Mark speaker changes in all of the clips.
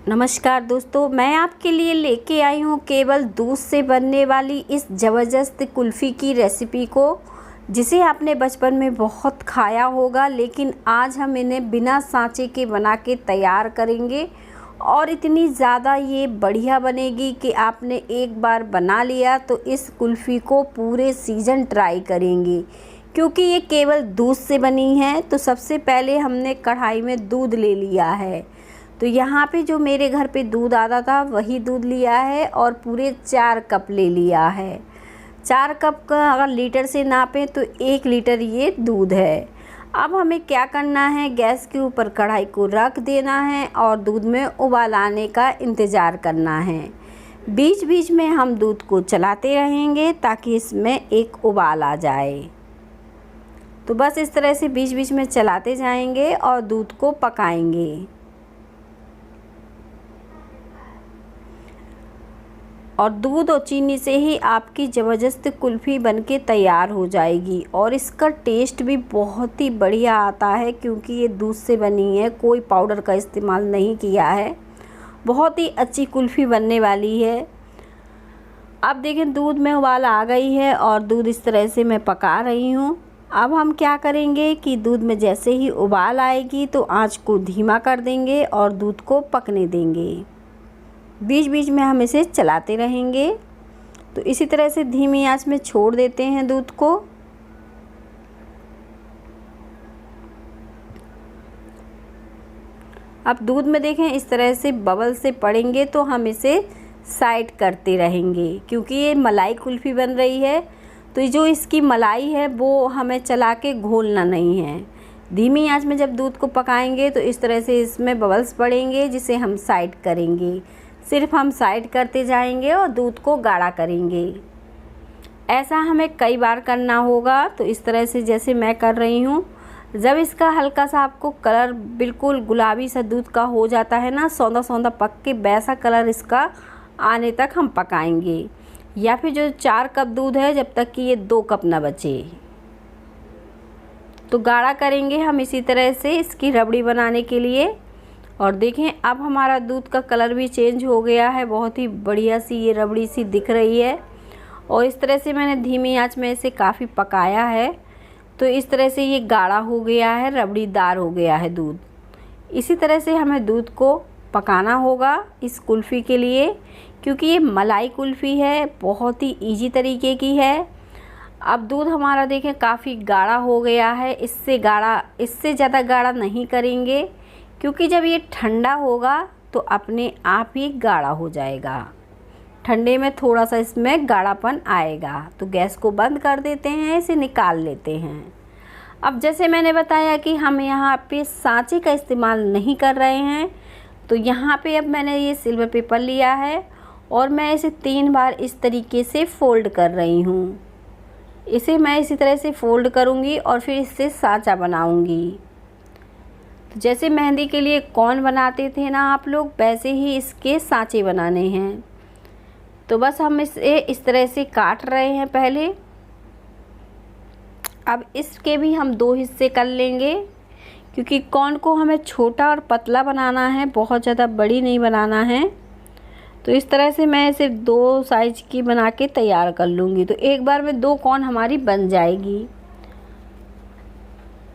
Speaker 1: नमस्कार दोस्तों, मैं आपके लिए लेके आई हूँ केवल दूध से बनने वाली इस ज़बरदस्त कुल्फ़ी की रेसिपी को, जिसे आपने बचपन में बहुत खाया होगा। लेकिन आज हम इन्हें बिना सांचे के बना के तैयार करेंगे और इतनी ज़्यादा ये बढ़िया बनेगी कि आपने एक बार बना लिया तो इस कुल्फ़ी को पूरे सीज़न ट्राई करेंगे, क्योंकि ये केवल दूध से बनी है। तो सबसे पहले हमने कढ़ाई में दूध ले लिया है। तो यहाँ पे जो मेरे घर पे दूध आता था वही दूध लिया है और पूरे 4 कप ले लिया है। 4 कप का अगर लीटर से नापें तो 1 लीटर ये दूध है। अब हमें क्या करना है, गैस के ऊपर कढ़ाई को रख देना है और दूध में उबाल आने का इंतज़ार करना है। बीच बीच में हम दूध को चलाते रहेंगे ताकि इसमें एक उबाल आ जाए। तो बस इस तरह से बीच बीच में चलाते जाएंगे और दूध को पकाएंगे। और दूध और चीनी से ही आपकी ज़बरदस्त कुल्फ़ी बनके तैयार हो जाएगी और इसका टेस्ट भी बहुत ही बढ़िया आता है, क्योंकि ये दूध से बनी है, कोई पाउडर का इस्तेमाल नहीं किया है। बहुत ही अच्छी कुल्फ़ी बनने वाली है। अब देखें, दूध में उबाल आ गई है और दूध इस तरह से मैं पका रही हूँ। अब हम क्या करेंगे कि दूध में जैसे ही उबाल आएगी तो आँच को धीमा कर देंगे और दूध को पकने देंगे। बीच बीच में हम इसे चलाते रहेंगे। तो इसी तरह से धीमी आंच में छोड़ देते हैं दूध को। अब दूध में देखें इस तरह से बबल से पड़ेंगे तो हम इसे साइड करते रहेंगे, क्योंकि ये मलाई कुल्फ़ी बन रही है। तो जो इसकी मलाई है वो हमें चला के घोलना नहीं है। धीमी आंच में जब दूध को पकाएंगे तो इस तरह से इसमें बबल्स पड़ेंगे, जिसे हम साइड करेंगे। सिर्फ हम साइड करते जाएंगे और दूध को गाढ़ा करेंगे। ऐसा हमें कई बार करना होगा। तो इस तरह से जैसे मैं कर रही हूँ, जब इसका हल्का सा आपको कलर बिल्कुल गुलाबी सा दूध का हो जाता है ना, सौंधा सौंधा पक के वैसा कलर इसका आने तक हम पकाएंगे। या फिर जो 4 कप दूध है, जब तक कि ये 2 कप ना बचे। तो गाढ़ा करेंगे हम इसी तरह से इसकी रबड़ी बनाने के लिए। और देखें, अब हमारा दूध का कलर भी चेंज हो गया है, बहुत ही बढ़िया सी ये रबड़ी सी दिख रही है। और इस तरह से मैंने धीमी आंच में इसे काफ़ी पकाया है। तो इस तरह से ये गाढ़ा हो गया है, रबड़ीदार हो गया है दूध। इसी तरह से हमें दूध को पकाना होगा इस कुल्फ़ी के लिए, क्योंकि ये मलाई कुल्फ़ी है, बहुत ही इजी तरीके की है। अब दूध हमारा देखें काफ़ी गाढ़ा हो गया है। इससे ज़्यादा गाढ़ा नहीं करेंगे, क्योंकि जब ये ठंडा होगा तो अपने आप ही गाढ़ा हो जाएगा। ठंडे में थोड़ा सा इसमें गाढ़ापन आएगा। तो गैस को बंद कर देते हैं, इसे निकाल लेते हैं। अब जैसे मैंने बताया कि हम यहाँ पे सांचे का इस्तेमाल नहीं कर रहे हैं, तो यहाँ पे अब मैंने ये सिल्वर पेपर लिया है और मैं इसे 3 बार इस तरीके से फ़ोल्ड कर रही हूँ। इसे मैं इसी तरह से फ़ोल्ड करूँगी और फिर इससे सांचा बनाऊँगी। जैसे मेहंदी के लिए कौन बनाते थे ना आप लोग, वैसे ही इसके सांचे बनाने हैं। तो बस हम इसे इस तरह से काट रहे हैं पहले। अब इसके भी हम 2 हिस्से कर लेंगे, क्योंकि कौन को हमें छोटा और पतला बनाना है, बहुत ज़्यादा बड़ी नहीं बनाना है। तो इस तरह से मैं इसे 2 साइज की बना के तैयार कर लूँगी। तो एक बार में 2 कौन हमारी बन जाएगी।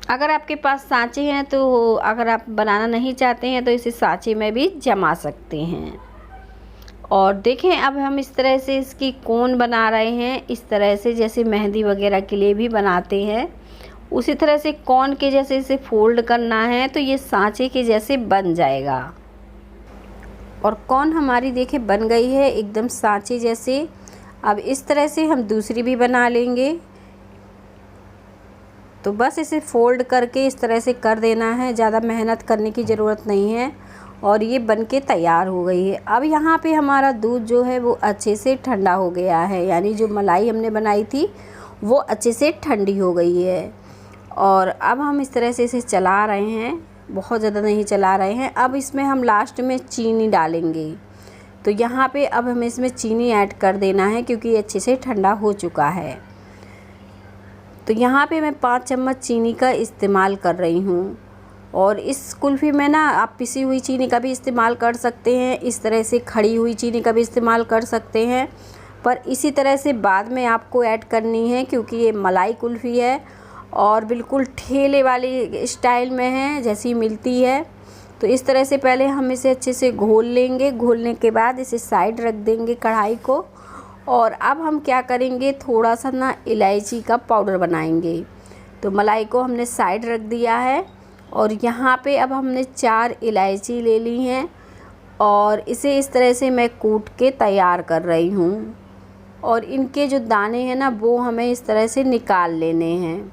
Speaker 1: अगर आपके पास सांचे हैं तो अगर आप बनाना नहीं चाहते हैं तो इसे सांचे में भी जमा सकते हैं। और देखें, अब हम इस तरह से इसकी कोन बना रहे हैं, इस तरह से जैसे मेहंदी वगैरह के लिए भी बनाते हैं। उसी तरह से कोन के जैसे इसे फोल्ड करना है तो ये सांचे के जैसे बन जाएगा। और कोन हमारी देखें बन गई है एकदम सांचे जैसे। अब इस तरह से हम दूसरी भी बना लेंगे। तो बस इसे फ़ोल्ड करके इस तरह से कर देना है, ज़्यादा मेहनत करने की ज़रूरत नहीं है। और ये बनके तैयार हो गई है। अब यहाँ पे हमारा दूध जो है वो अच्छे से ठंडा हो गया है, यानी जो मलाई हमने बनाई थी वो अच्छे से ठंडी हो गई है। और अब हम इस तरह से इसे चला रहे हैं, बहुत ज़्यादा नहीं चला रहे हैं। अब इसमें हम लास्ट में चीनी डालेंगे। तो यहाँ पे अब हमें इसमें चीनी ऐड कर देना है, क्योंकि ये अच्छे से ठंडा हो चुका है। तो यहाँ पे मैं 5 चम्मच चीनी का इस्तेमाल कर रही हूँ। और इस कुल्फ़ी में ना आप पिसी हुई चीनी का भी इस्तेमाल कर सकते हैं, इस तरह से खड़ी हुई चीनी का भी इस्तेमाल कर सकते हैं, पर इसी तरह से बाद में आपको ऐड करनी है क्योंकि ये मलाई कुल्फ़ी है और बिल्कुल ठेले वाली स्टाइल में है जैसी मिलती है। तो इस तरह से पहले हम इसे अच्छे से घोल लेंगे। घोलने के बाद इसे साइड रख देंगे कढ़ाई को। और अब हम क्या करेंगे, थोड़ा सा ना इलायची का पाउडर बनाएंगे। तो मलाई को हमने साइड रख दिया है और यहाँ पे अब हमने 4 इलायची ले ली हैं और इसे इस तरह से मैं कूट के तैयार कर रही हूँ। और इनके जो दाने हैं ना वो हमें इस तरह से निकाल लेने हैं।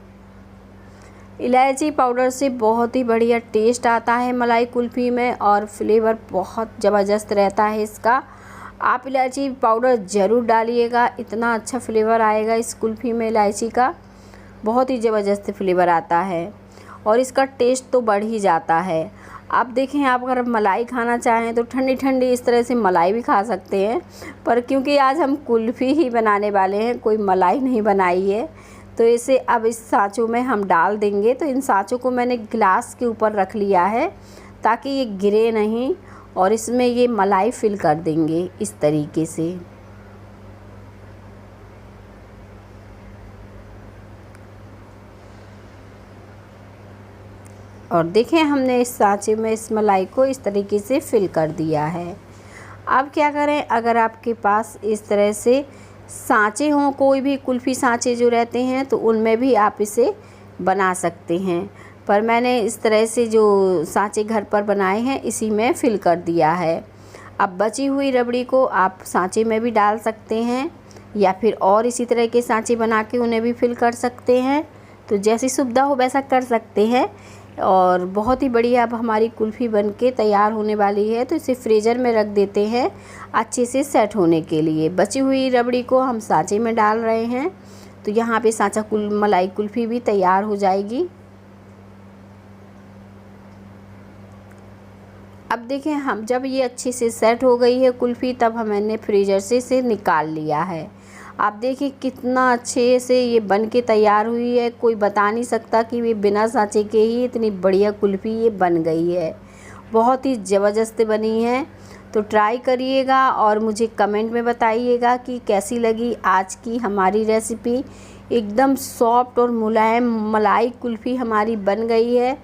Speaker 1: इलायची पाउडर से बहुत ही बढ़िया टेस्ट आता है मलाई कुल्फ़ी में और फ्लेवर बहुत ज़बरदस्त रहता है इसका। आप इलायची पाउडर ज़रूर डालिएगा, इतना अच्छा फ्लेवर आएगा इस कुल्फ़ी में। इलायची का बहुत ही ज़बरदस्त फ्लेवर आता है और इसका टेस्ट तो बढ़ ही जाता है। आप देखें, आप अगर मलाई खाना चाहें तो ठंडी ठंडी इस तरह से मलाई भी खा सकते हैं, पर क्योंकि आज हम कुल्फ़ी ही बनाने वाले हैं, कोई मलाई नहीं बनाई है, तो इसे अब इस सांचों में हम डाल देंगे। तो इन सांचों को मैंने गिलास के ऊपर रख लिया है ताकि ये गिरे नहीं और इसमें ये मलाई फिल कर देंगे इस तरीके से। और देखें, हमने इस सांचे में इस मलाई को इस तरीके से फिल कर दिया है। अब क्या करें, अगर आपके पास इस तरह से सांचे हों, कोई भी कुल्फ़ी सांचे जो रहते हैं, तो उनमें भी आप इसे बना सकते हैं, पर मैंने इस तरह से जो सांचे घर पर बनाए हैं इसी में फिल कर दिया है। अब बची हुई रबड़ी को आप सांचे में भी डाल सकते हैं या फिर और इसी तरह के सांचे बना के उन्हें भी फिल कर सकते हैं, तो जैसी सुविधा हो वैसा कर सकते हैं। और बहुत ही बढ़िया अब हमारी कुल्फ़ी बनके तैयार होने वाली है, तो इसे फ्रीज़र में रख देते हैं अच्छे से सेट होने के लिए। बची हुई रबड़ी को हम सांचे में डाल रहे हैं, तो यहाँ पे सांचा मलाई कुल्फ़ी भी तैयार हो जाएगी। अब देखें, हम जब ये अच्छे से सेट हो गई है कुल्फ़ी, तब हमने फ्रीज़र से इसे निकाल लिया है। आप देखिए कितना अच्छे से ये बन के तैयार हुई है, कोई बता नहीं सकता कि ये बिना सांचे के ही इतनी बढ़िया कुल्फ़ी ये बन गई है। बहुत ही ज़बरदस्त बनी है, तो ट्राई करिएगा और मुझे कमेंट में बताइएगा कि कैसी लगी आज की हमारी रेसिपी। एकदम सॉफ्ट और मुलायम मलाई कुल्फ़ी हमारी बन गई है।